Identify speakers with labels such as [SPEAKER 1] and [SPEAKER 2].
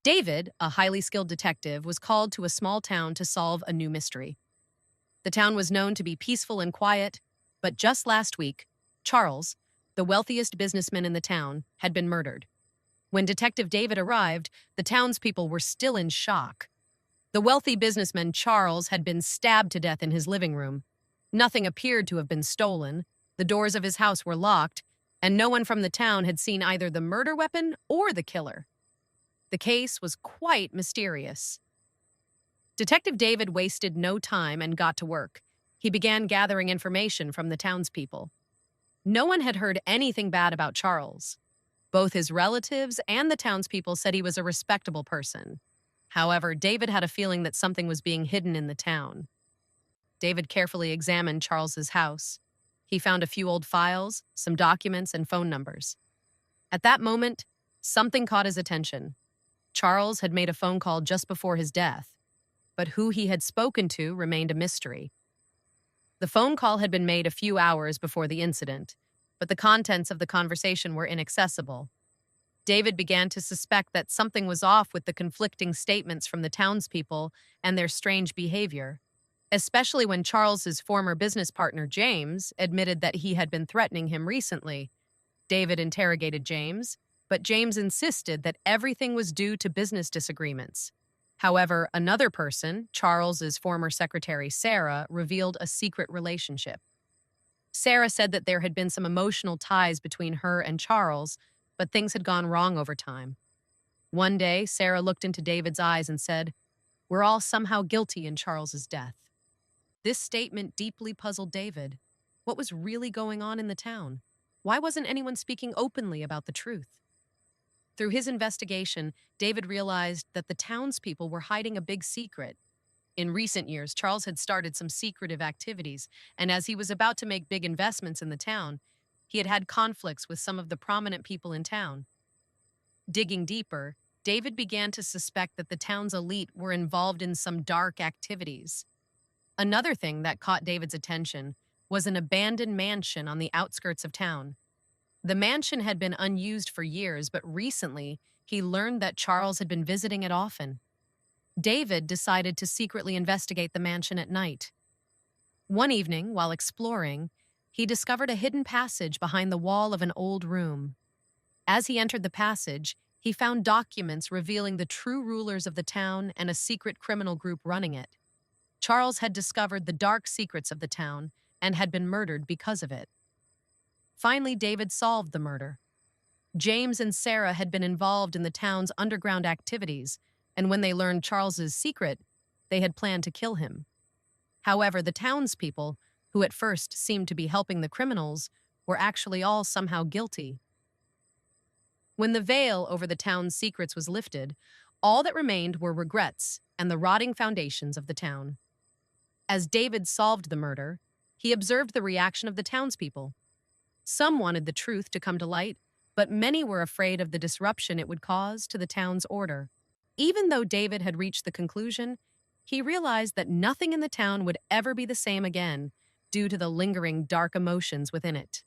[SPEAKER 1] David, a highly skilled detective, was called to a small town to solve a new mystery. The town was known to be peaceful and quiet, but just last week, Charles, the wealthiest businessman in the town, had been murdered. When Detective David arrived, the townspeople were still in shock. The wealthy businessman Charles had been stabbed to death in his living room. Nothing appeared to have been stolen, the doors of his house were locked, and no one from the town had seen either the murder weapon or the killer. The case was quite mysterious. Detective David wasted no time and got to work. He began gathering information from the townspeople. No one had heard anything bad about Charles. Both his relatives and the townspeople said he was a respectable person. However, David had a feeling that something was being hidden in the town. David carefully examined Charles's house. He found a few old files, some documents, and phone numbers. At that moment, something caught his attention. Charles had made a phone call just before his death, but who he had spoken to remained a mystery. The phone call had been made a few hours before the incident, but the contents of the conversation were inaccessible. David began to suspect that something was off with the conflicting statements from the townspeople and their strange behavior, especially when Charles's former business partner, James, admitted that he had been threatening him recently. David interrogated James, but James insisted that everything was due to business disagreements. However, another person, Charles's former secretary, Sarah, revealed a secret relationship. Sarah said that there had been some emotional ties between her and Charles, but things had gone wrong over time. One day, Sarah looked into David's eyes and said, "We're all somehow guilty in Charles's death." This statement deeply puzzled David. What was really going on in the town? Why wasn't anyone speaking openly about the truth? Through his investigation, David realized that the townspeople were hiding a big secret. In recent years, Charles had started some secretive activities, and as he was about to make big investments in the town, he had had conflicts with some of the prominent people in town. Digging deeper, David began to suspect that the town's elite were involved in some dark activities. Another thing that caught David's attention was an abandoned mansion on the outskirts of town. The mansion had been unused for years, but recently he learned that Charles had been visiting it often. David decided to secretly investigate the mansion at night. One evening, while exploring, he discovered a hidden passage behind the wall of an old room. As he entered the passage, he found documents revealing the true rulers of the town and a secret criminal group running it. Charles had discovered the dark secrets of the town and had been murdered because of it. Finally, David solved the murder. James and Sarah had been involved in the town's underground activities, and when they learned Charles's secret, they had planned to kill him. However, the townspeople, who at first seemed to be helping the criminals, were actually all somehow guilty. When the veil over the town's secrets was lifted, all that remained were regrets and the rotting foundations of the town. As David solved the murder, he observed the reaction of the townspeople. Some wanted the truth to come to light, but many were afraid of the disruption it would cause to the town's order. Even though David had reached the conclusion, he realized that nothing in the town would ever be the same again due to the lingering dark emotions within it.